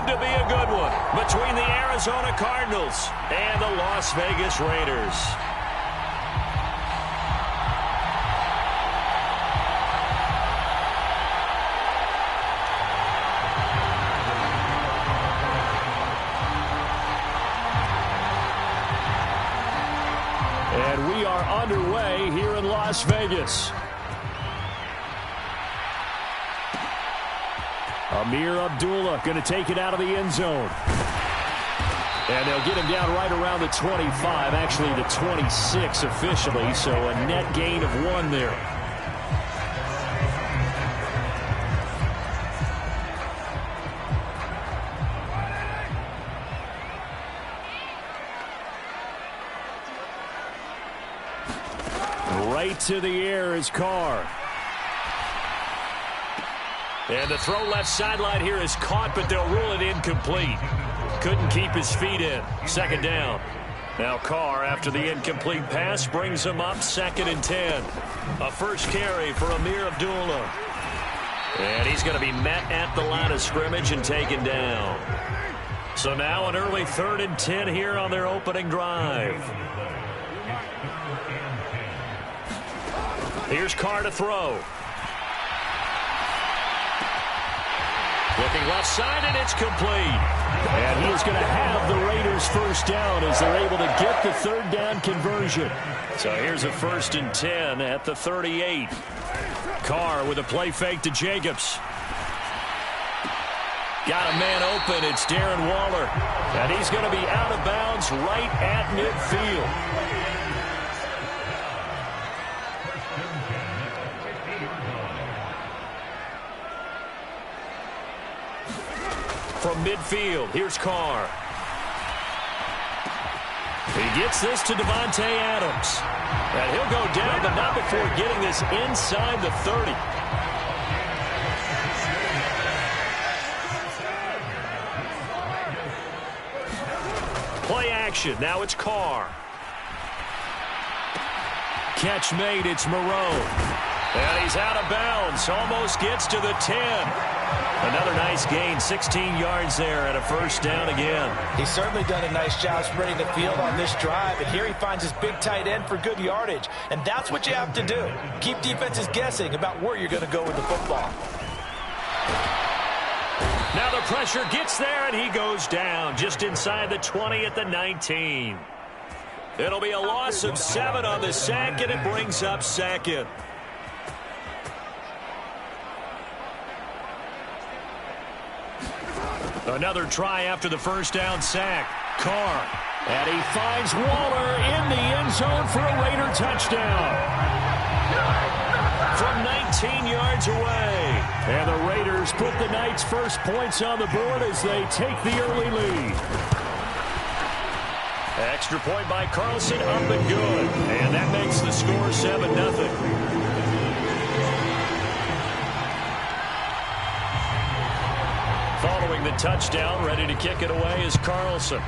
to be a good one between the Arizona Cardinals and the Las Vegas Raiders. And we are underway here in Las Vegas. Ameer Abdullah going to take it out of the end zone. And they'll get him down right around the 25, actually the 26 officially, so a net gain of 1 there. Right to the air is Carr. And the throw left sideline here is caught, but they'll rule it incomplete. Couldn't keep his feet in. Second down. Now Carr, after the incomplete pass, brings him up 2nd and 10. A first carry for Ameer Abdullah. And he's going to be met at the line of scrimmage and taken down. So now an early 3rd and 10 here on their opening drive. Here's Carr to throw. Looking left side, and it's complete. And he is going to have the Raiders first down as they're able to get the 3rd down conversion. So here's a 1st and 10 at the 38. Carr with a play fake to Jacobs. Got a man open. It's Darren Waller. And he's going to be out of bounds right at midfield. From midfield, here's Carr. He gets this to Davante Adams. And he'll go down, but not before getting this inside the 30. Play action. Now it's Carr. Catch made. It's Moreau. And he's out of bounds. Almost gets to the 10. Another nice gain, 16 yards there, and a first down again. He's certainly done a nice job spreading the field on this drive, and here he finds his big tight end for good yardage. And that's what you have to do. Keep defenses guessing about where you're going to go with the football. Now the pressure gets there, and he goes down just inside the 20 at the 19. It'll be a loss of 7 on the sack, and it brings up 2nd. Another try after the first down sack. Carr. And he finds Waller in the end zone for a Raider touchdown. From 19 yards away. And the Raiders put the Knights' first points on the board as they take the early lead. Extra point by Carlson, up and good. And that makes the score 7-0. Following the touchdown, ready to kick it away is Carlson.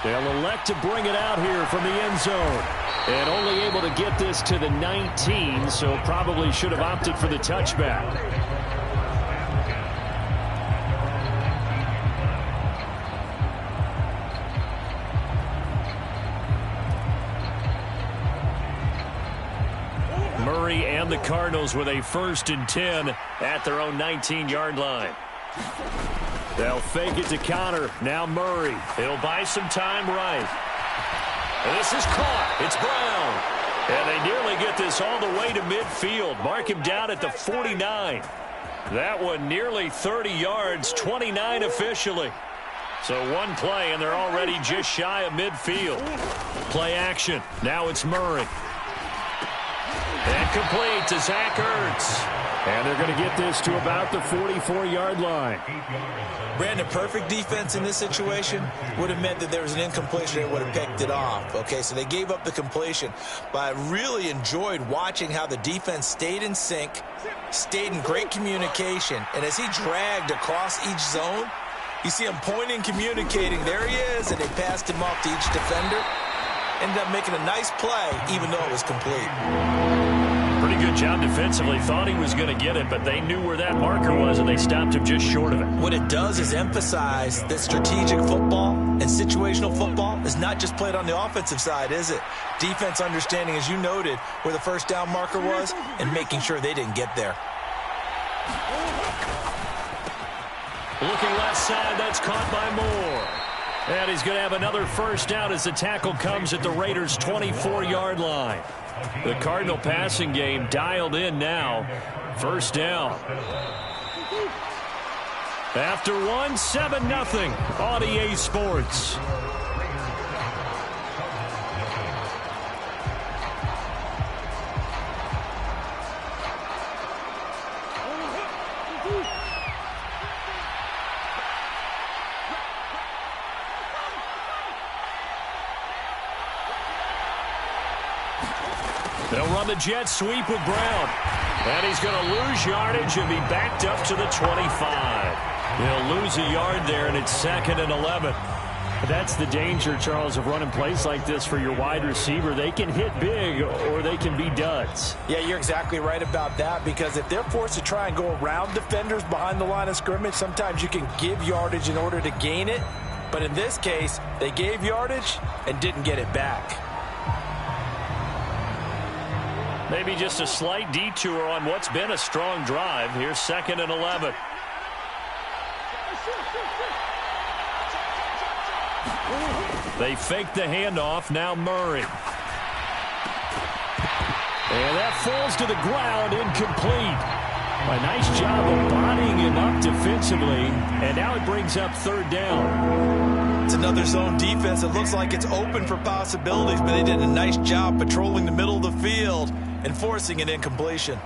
They'll elect to bring it out here from the end zone. And only able to get this to the 19, so probably should have opted for the touchback. Murray and the Cardinals with a 1st and 10 at their own 19-yard line. They'll fake it to Connor. Now Murray. He'll buy some time right. And this is caught. It's Brown. And they nearly get this all the way to midfield. Mark him down at the 49. That one nearly 30 yards, 29 officially. So one play, and they're already just shy of midfield. Play action. Now it's Murray. And complete to Zach Ertz. And they're going to get this to about the 44-yard line. Brandon, perfect defense in this situation would have meant that there was an incompletion that would have picked it off. Okay, so they gave up the completion. But I really enjoyed watching how the defense stayed in sync, stayed in great communication. And as he dragged across each zone, you see him pointing, communicating. There he is, and they passed him off to each defender. Ended up making a nice play, even though it was complete. Pretty good job defensively. Thought he was going to get it, but they knew where that marker was, and they stopped him just short of it. What it does is emphasize that strategic football and situational football is not just played on the offensive side, is it? Defense understanding, as you noted, where the first down marker was and making sure they didn't get there. Looking left side, that's caught by Moore. And he's going to have another first down as the tackle comes at the Raiders' 24-yard line. The Cardinal passing game dialed in now. First down. After 7-0 on EA Sports. They'll run the jet sweep with Brown. And he's going to lose yardage and be backed up to the 25. They'll lose a yard there, and it's 2nd and 11. That's the danger, Charles, of running plays like this for your wide receiver. They can hit big or they can be duds. Yeah, you're exactly right about that, because if they're forced to try and go around defenders behind the line of scrimmage, sometimes you can give yardage in order to gain it. But in this case, they gave yardage and didn't get it back. Maybe just a slight detour on what's been a strong drive. Here's 2nd and 11. They fake the handoff. Now Murray. And that falls to the ground, incomplete. A nice job of bodying him up defensively. And now it brings up 3rd down. It's another zone defense. It looks like it's open for possibilities, but they did a nice job patrolling the middle of the field and forcing an incompletion.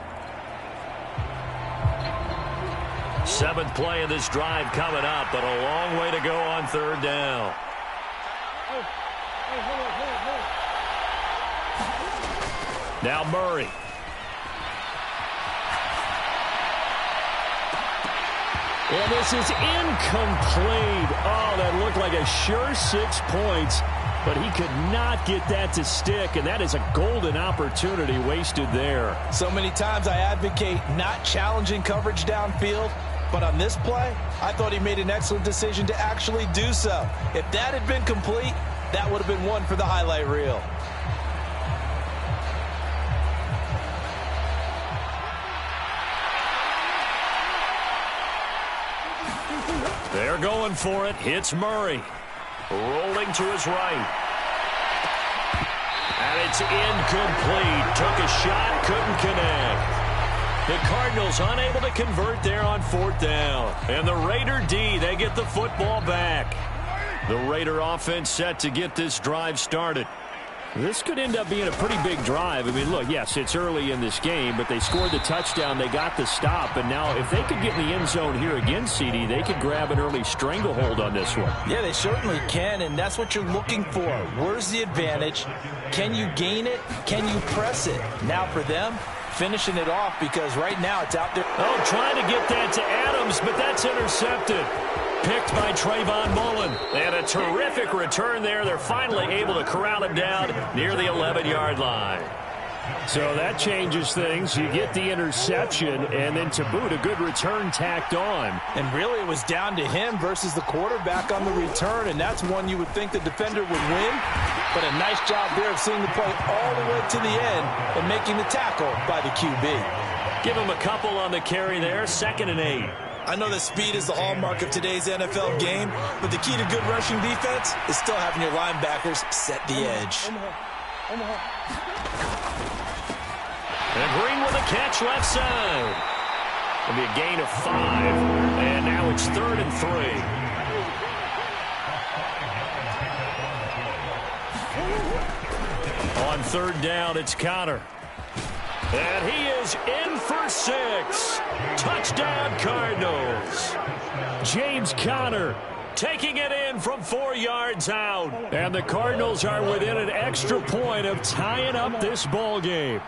7th play of this drive coming up, but a long way to go on 3rd down. Now Murray. And this is incomplete. Oh, that looked like a sure 6 points, but he could not get that to stick, and that is a golden opportunity wasted there. So many times I advocate not challenging coverage downfield, but on this play, I thought he made an excellent decision to actually do so. If that had been complete, that would have been one for the highlight reel. They're going for it. Hits Murray. Rolling to his right. And it's incomplete. Took a shot, couldn't connect. The Cardinals unable to convert there on 4th down. And the Raider D, they get the football back. The Raider offense set to get this drive started. This could end up being a pretty big drive. I mean, look, yes, it's early in this game, but they scored the touchdown. They got the stop. And now if they could get in the end zone here again, CD, they could grab an early stranglehold on this one. Yeah, they certainly can, and that's what you're looking for. Where's the advantage? Can you gain it? Can you press it? Now for them, finishing it off, because right now it's out there. Oh, trying to get that to Adams, but that's intercepted. Picked by Trayvon Mullen. And a terrific return there. They're finally able to corral him down near the 11-yard line. So that changes things. You get the interception, and then to boot, a good return tacked on. And really it was down to him versus the quarterback on the return, and that's one you would think the defender would win. But a nice job there of seeing the play all the way to the end and making the tackle by the QB. Give him a couple on the carry there. 2nd and 8. I know that speed is the hallmark of today's NFL game, but the key to good rushing defense is still having your linebackers set the edge. And Green with a catch left side. It'll be a gain of 5, and now it's 3rd and 3. On 3rd down, it's Conner. And he is in for 6. Touchdown, Cardinals. James Conner taking it in from 4 yards out. And the Cardinals are within an extra point of tying up this ball game.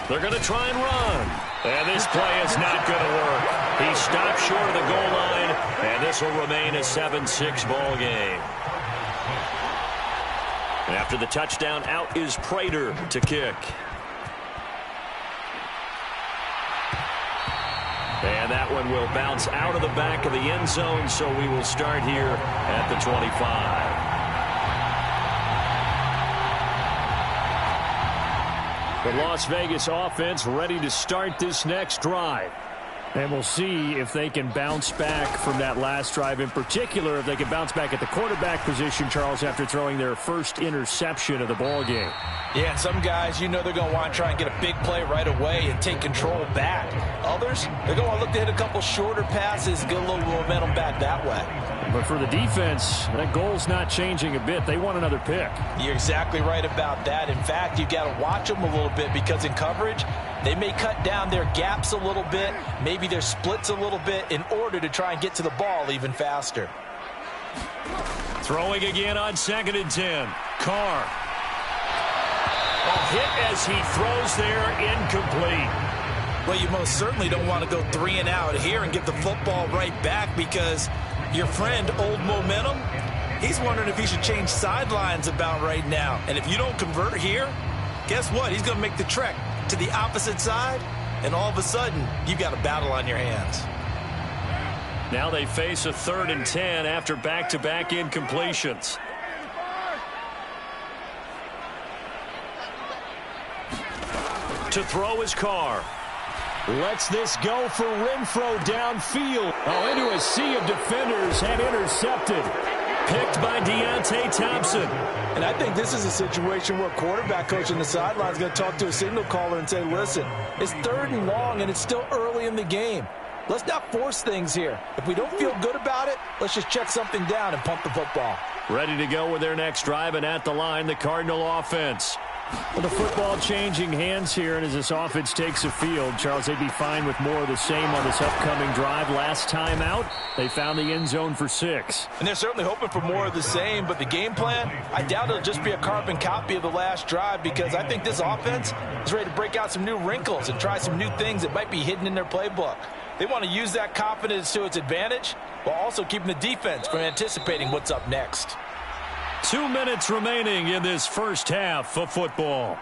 They're going to try and run. And this play is not going to work. He stopped short of the goal line, and this will remain a 7-6 ball game. After the touchdown, out is Prater to kick. And that one will bounce out of the back of the end zone, so we will start here at the 25. The Las Vegas offense ready to start this next drive. And we'll see if they can bounce back from that last drive, in particular if they can bounce back at the quarterback position, Charles, after throwing their first interception of the ball game. Yeah, and some guys, you know they're going to want to try and get a big play right away and take control back. Others, they're going to look to hit a couple shorter passes, get a little momentum back that way. But for the defense, that goal's not changing a bit. They want another pick. You're exactly right about that. In fact, you've got to watch them a little bit because in coverage, they may cut down their gaps a little bit, maybe their splits a little bit in order to try and get to the ball even faster. Throwing again on 2nd and 10. Carr. A hit as he throws there, incomplete. Well, you most certainly don't want to go 3 and out here and get the football right back because your friend, Old Momentum, he's wondering if he should change sidelines about right now. And if you don't convert here, guess what? He's going to make the trek to the opposite side, and all of a sudden, you've got a battle on your hands. Now they face a 3rd and 10 after back-to-back incompletions. To throw his Carr. Lets this go for Renfro downfield. Oh, into a sea of defenders and intercepted. Picked by Deontay Thompson. And I think this is a situation where quarterback coach on the sideline is going to talk to a signal caller and say, listen, it's 3rd and long and it's still early in the game. Let's not force things here. If we don't feel good about it, let's just check something down and pump the football. Ready to go with their next drive, and at the line, the Cardinal offense. Well, the football changing hands here, and as this offense takes the field, Charles, they'd be fine with more of the same on this upcoming drive. Last time out, they found the end zone for 6. And they're certainly hoping for more of the same, but the game plan, I doubt it'll just be a carbon copy of the last drive because I think this offense is ready to break out some new wrinkles and try some new things that might be hidden in their playbook. They want to use that confidence to its advantage while also keeping the defense from anticipating what's up next. 2 minutes remaining in this first half of football.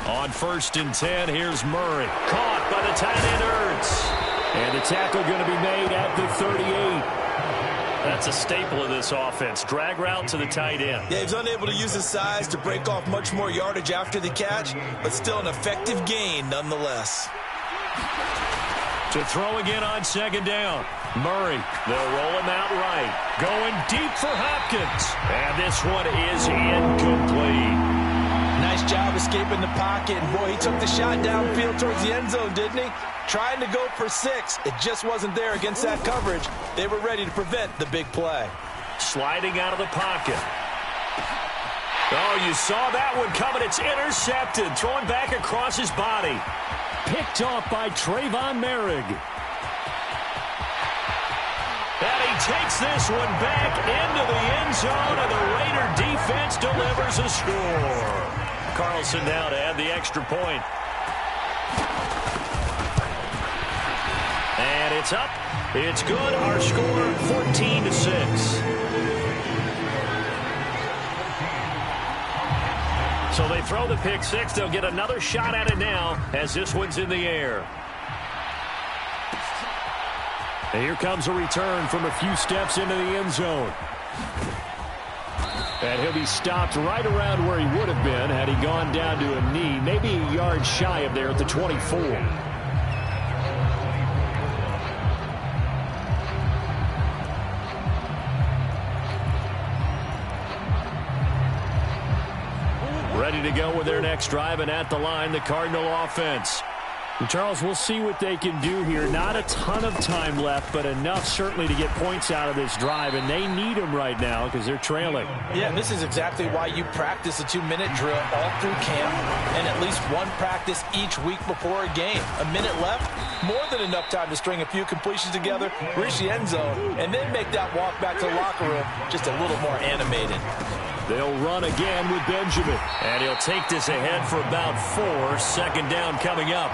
On 1st and 10, here's Murray. Caught by the tight end Ertz. And the tackle going to be made at the 38. That's a staple of this offense. Drag route to the tight end. Yeah, he's unable to use his size to break off much more yardage after the catch, but still an effective gain nonetheless. To throw again on 2nd down. Murray, they'll roll him out right. Going deep for Hopkins. And this one is incomplete. Nice job escaping the pocket. And boy, he took the shot downfield towards the end zone, didn't he? Trying to go for 6. It just wasn't there against that coverage. They were ready to prevent the big play. Sliding out of the pocket. Oh, you saw that one coming. It's intercepted. Thrown back across his body. Picked off by Trayvon Merrick. And he takes this one back into the end zone, and the Raider defense delivers a score. Carlson now to add the extra point. And it's up. It's good. Our score, 14-6. So they throw the pick 6. They'll get another shot at it now as this one's in the air. And here comes a return from a few steps into the end zone. And he'll be stopped right around where he would have been had he gone down to a knee, maybe a yard shy of there at the 24. Ready to go with their next drive, and at the line, the Cardinal offense. And Charles, we'll see what they can do here. Not a ton of time left, but enough certainly to get points out of this drive, and they need them right now because they're trailing. Yeah, and this is exactly why you practice a 2-minute drill all through camp and at least one practice each week before a game. A minute left, more than enough time to string a few completions together, reach the end zone, and then make that walk back to the locker room just a little more animated. They'll run again with Benjamin. And he'll take this ahead for about 4. 2nd down coming up.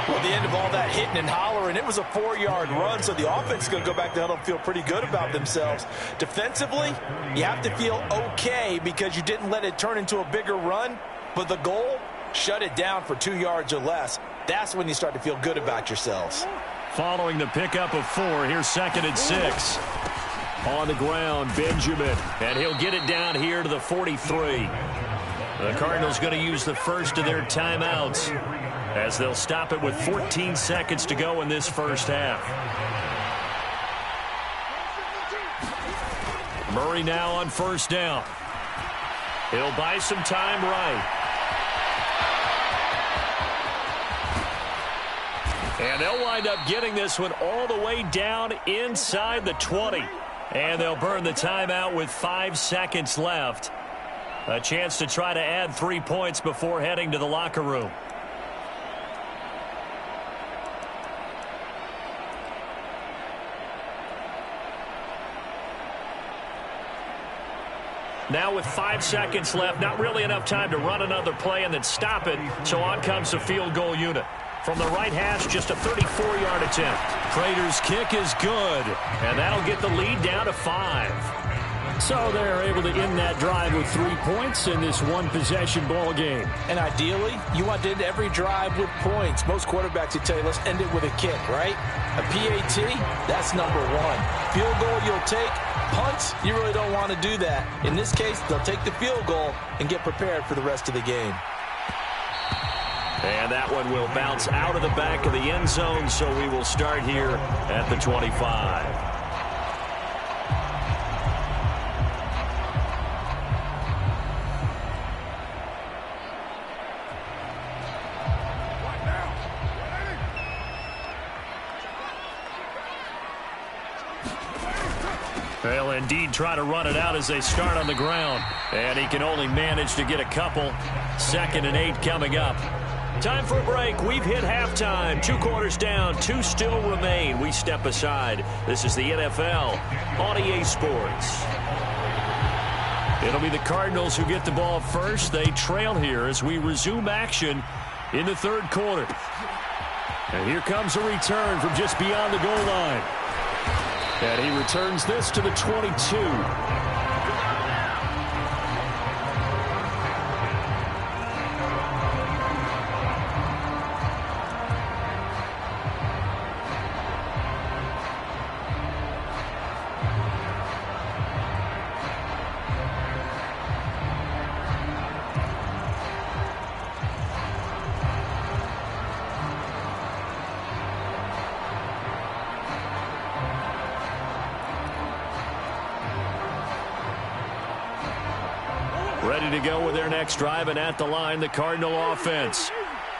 Well, at the end of all that hitting and hollering, it was a 4-yard run, so the offense is going to go back to huddle and feel pretty good about themselves. Defensively, you have to feel okay because you didn't let it turn into a bigger run, but the goal, shut it down for 2 yards or less. That's when you start to feel good about yourselves. Following the pickup of 4, here's 2nd and 6. On the ground, Benjamin, and he'll get it down here to the 43. The Cardinals going to use the first of their timeouts as they'll stop it with 14 seconds to go in this first half. Murray now on first down. He'll buy some time right. And they'll wind up getting this one all the way down inside the 20. And they'll burn the timeout with 5 seconds left. A chance to try to add 3 points before heading to the locker room. Now with 5 seconds left, not really enough time to run another play and then stop it. So on comes the field goal unit. From the right hash, just a 34-yard attempt. Prater's kick is good, and that'll get the lead down to 5. So they're able to end that drive with 3 points in this one-possession ball game. And ideally, you want to end every drive with points. Most quarterbacks would tell you, let's end it with a kick, right? A PAT, that's number 1. Field goal you'll take. Punts, you really don't want to do that. In this case, they'll take the field goal and get prepared for the rest of the game. And that one will bounce out of the back of the end zone, so we will start here at the 25. They'll indeed try to run it out as they start on the ground. And he can only manage to get a couple. 2nd and 8 coming up. Time for a break. We've hit halftime. 2 quarters down. 2 still remain. We step aside. This is the NFL on EA Sports. It'll be the Cardinals who get the ball first. They trail here as we resume action in the 3rd quarter. And here comes a return from just beyond the goal line. And he returns this to the 22. Ready to go with their next drive, and at the line, the Cardinal offense.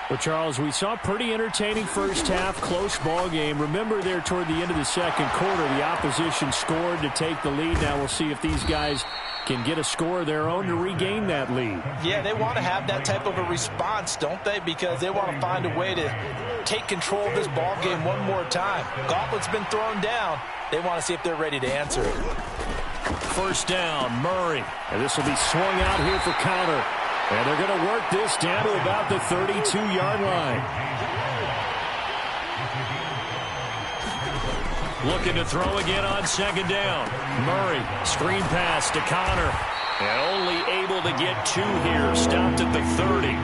Well, Charles, we saw a pretty entertaining first half, close ball game. Remember there toward the end of the 2nd quarter, the opposition scored to take the lead. Now we'll see if these guys can get a score of their own to regain that lead. Yeah, they want to have that type of a response, don't they? Because they want to find a way to take control of this ball game one more time. Gauntlet's been thrown down. They want to see if they're ready to answer it. First down, Murray. And this will be swung out here for Conner. And they're going to work this down to about the 32-yard line. Looking to throw again on 2nd down. Murray, screen pass to Conner. And only able to get 2 here. Stopped at the 30.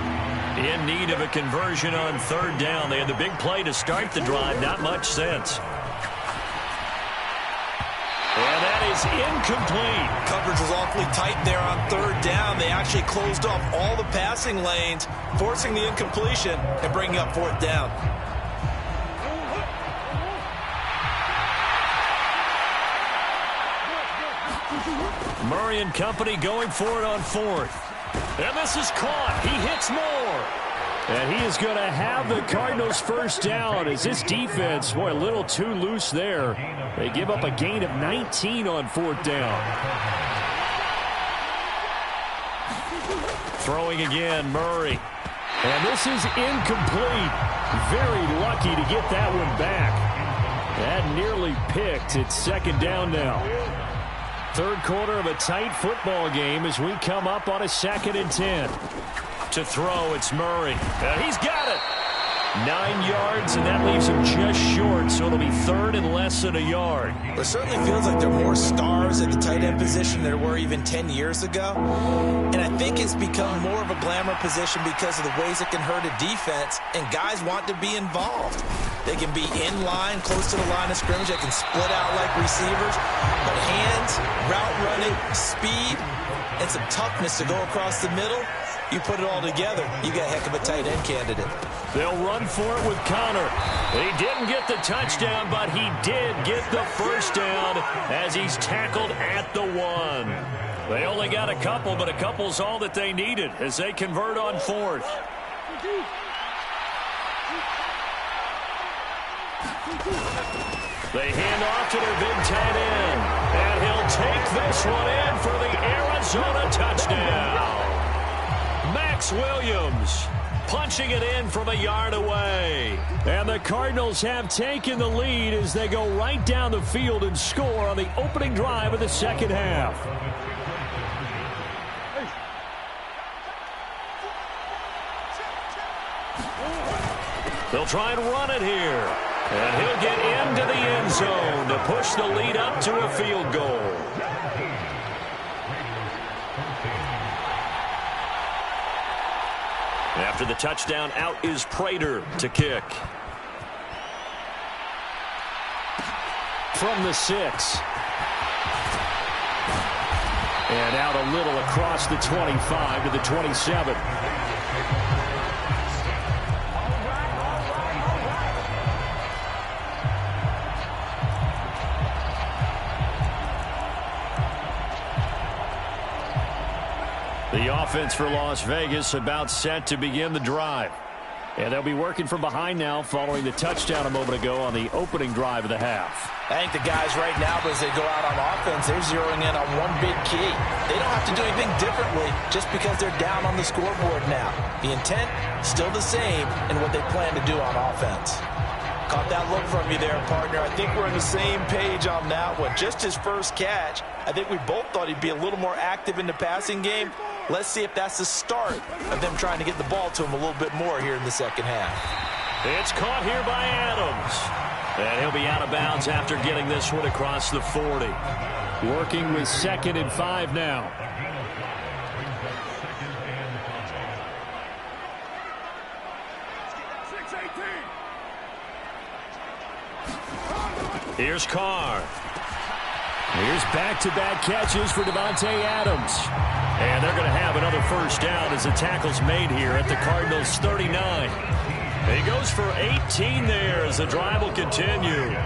In need of a conversion on 3rd down. They had the big play to start the drive. Not much sense. And that is incomplete. Coverage was awfully tight there on 3rd down. They actually closed off all the passing lanes, forcing the incompletion and bringing up 4th down. Murray and company going for it on 4th. And this is caught. He hits more. And he is going to have the Cardinals first down as this defense, boy, a little too loose there. They give up a gain of 19 on 4th down. Throwing again, Murray. And this is incomplete. Very lucky to get that one back. That nearly picked. It's 2nd down now. 3rd quarter of a tight football game as we come up on a 2nd and 10. To throw, it's Murray. And he's got it. 9 yards, and that leaves him just short, so it'll be third and less than a yard. It certainly feels like there are more stars at the tight end position than there were even 10 years ago. And I think it's become more of a glamour position because of the ways it can hurt a defense, and guys want to be involved. They can be in line, close to the line of scrimmage. They can split out like receivers. But hands, route running, speed, and some toughness to go across the middle, you put it all together, you got a heck of a tight end candidate. They'll run for it with Connor. He didn't get the touchdown, but he did get the first down as he's tackled at the 1. They only got a couple, but a couple's all that they needed as they convert on 4th. They hand off to their big tight end, and he'll take this one in for the Arizona touchdown. Max Williams punching it in from a yard away. And the Cardinals have taken the lead as they go right down the field and score on the opening drive of the second half. They'll try and run it here. And he'll get into the end zone to push the lead up to a field goal. After the touchdown, out is Prater to kick. From the 6. And out a little across the 25 to the 27. The offense for Las Vegas about set to begin the drive. And they'll be working from behind now following the touchdown a moment ago on the opening drive of the half. I think the guys right now, as they go out on offense, they're zeroing in on one big key. They don't have to do anything differently just because they're down on the scoreboard now. The intent, still the same in what they plan to do on offense. Caught that look from you there, partner. I think we're on the same page on that one. Just his first catch. I think we both thought he'd be a little more active in the passing game. Let's see if that's the start of them trying to get the ball to him a little bit more here in the second half. It's caught here by Adams. And he'll be out of bounds after getting this one across the 40. Working with 2nd and 5 now. Here's Carr. Here's back-to-back catches for Davante Adams. And they're going to have another first down as the tackle's made here at the Cardinals' 39. He goes for 18 there as the drive will continue.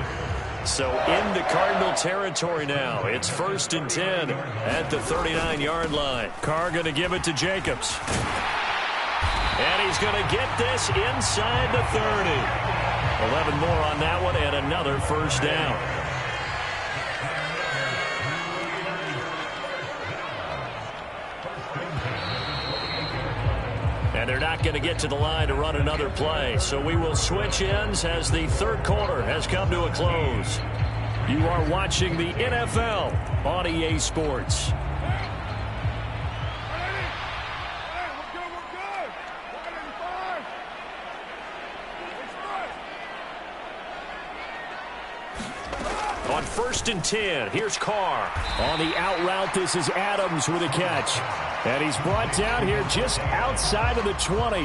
So into Cardinal territory now. It's 1st and 10 at the 39-yard line. Carr going to give it to Jacobs. And he's going to get this inside the 30. 11 more on that one and another first down. And they're not going to get to the line to run another play. So we will switch ends as the third quarter has come to a close. You are watching the NFL on EA Sports. On 1st and 10, here's Carr. On the out route, this is Adams with a catch. And he's brought down here just outside of the 20.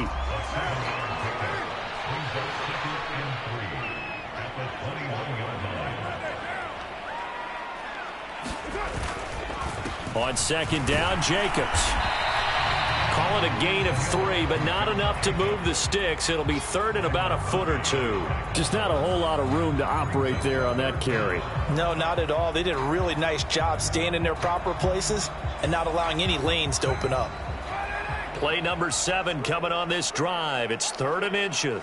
On 2nd down, Jacobs. Call it a gain of 3, but not enough to move the sticks. It'll be 3rd and about a foot or 2. Just not a whole lot of room to operate there on that carry. No, not at all. They did a really nice job staying in their proper places and not allowing any lanes to open up. Play number 7 coming on this drive. It's 3rd and inches.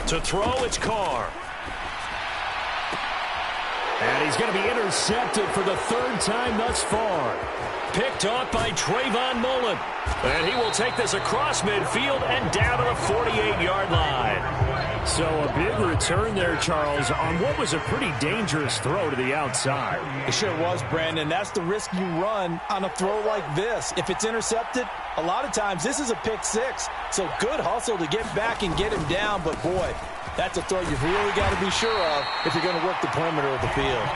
To throw, it's Carr. And And he's going to be intercepted for the third time thus far. Picked off by Trayvon Mullen. And he will take this across midfield and down to the 48-yard line. So a big return there, Charles, on what was a pretty dangerous throw to the outside. It sure was, Brandon. That's the risk you run on a throw like this. If it's intercepted, a lot of times this is a pick six. So good hustle to get back and get him down. But, boy, that's a throw you've really got to be sure of if you're going to work the perimeter of the field.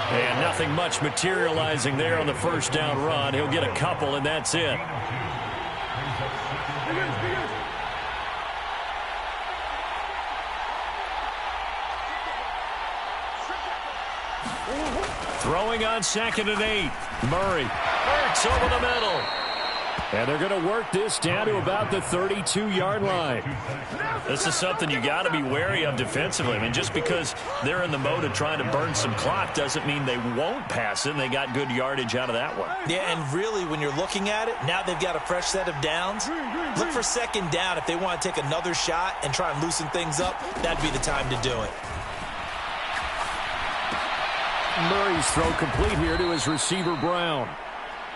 And nothing much materializing there on the first down run. He'll get a couple, and that's it. Throwing on 2nd and 8. Murray hurts over the middle. And they're going to work this down to about the 32-yard line. This is something you got to be wary of defensively. I mean, just because they're in the mode of trying to burn some clock doesn't mean they won't pass it. And they got good yardage out of that one. Yeah, and really, when you're looking at it, now they've got a fresh set of downs. Look for 2nd down. If they want to take another shot and try and loosen things up, that'd be the time to do it. Murray's throw complete here to his receiver, Brown.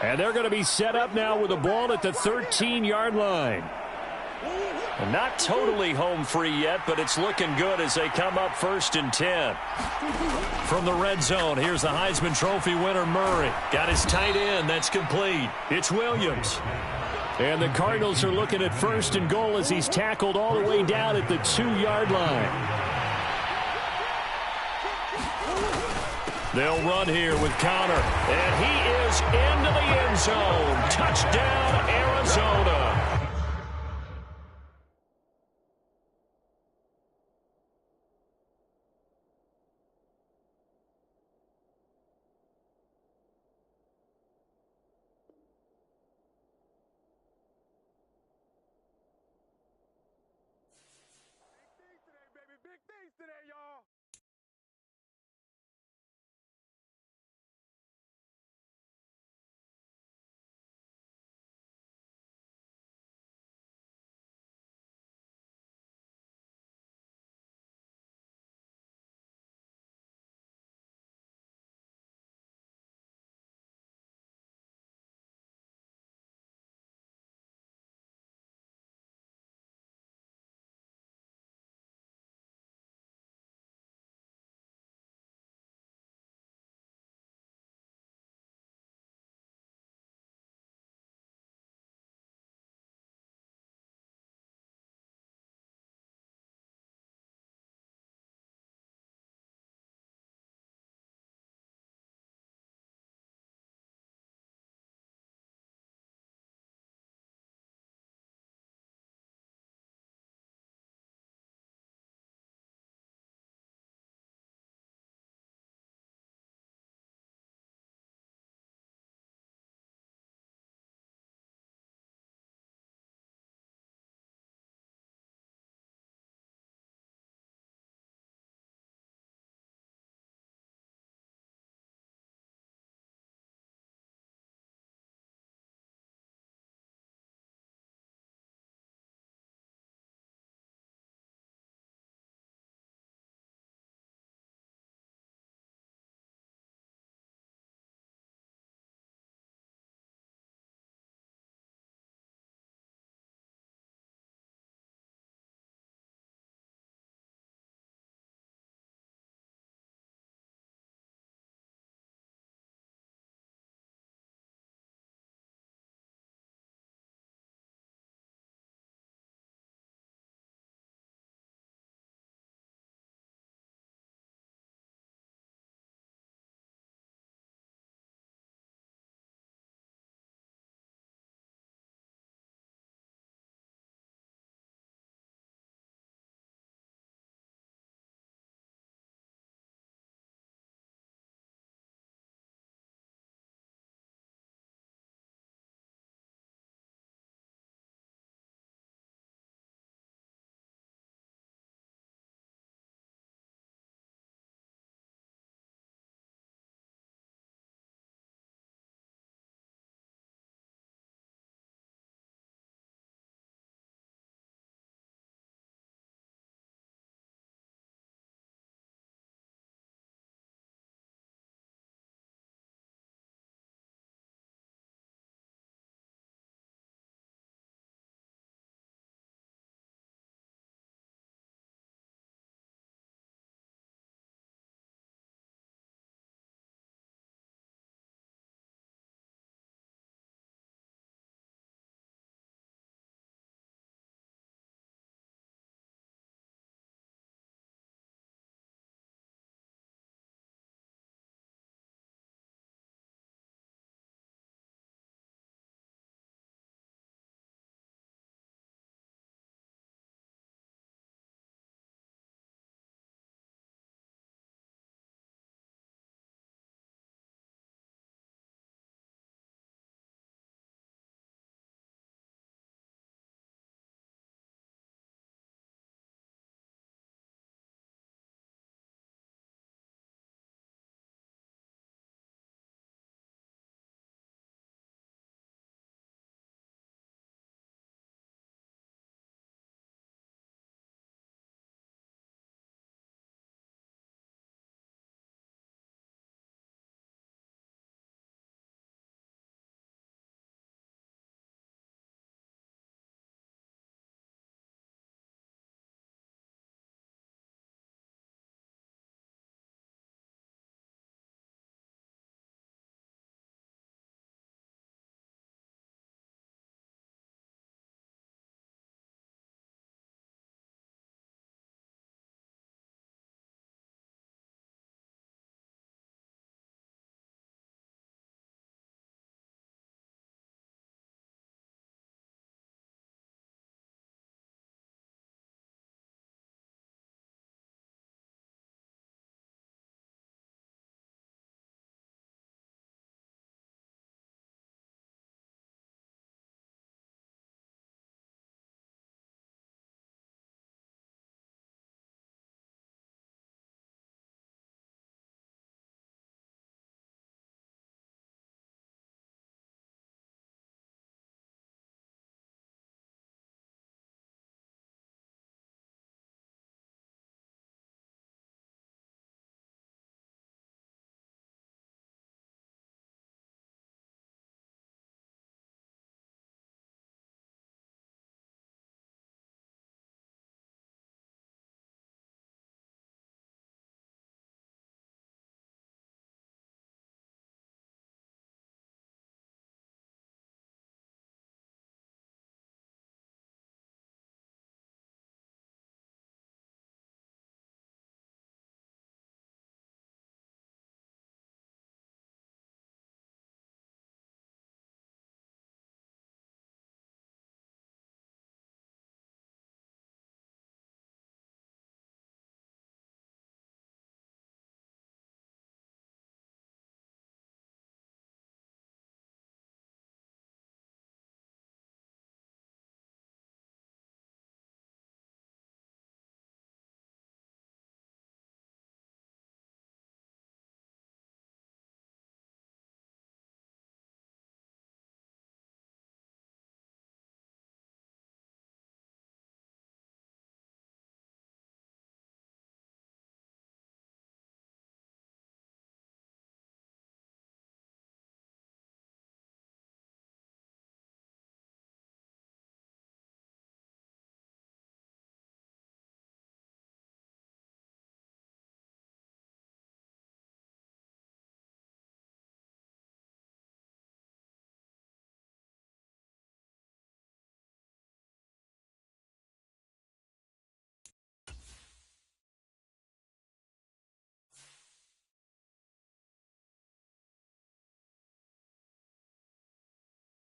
And they're going to be set up now with the ball at the 13-yard line. And not totally home free yet, but it's looking good as they come up 1st and 10. From the red zone, here's the Heisman Trophy winner, Murray. Got his tight end. That's complete. It's Williams. And the Cardinals are looking at 1st and goal as he's tackled all the way down at the 2-yard line. They'll run here with Connor, and he is into the end zone. Touchdown, Arizona. Big things today, baby. Big things today, y'all.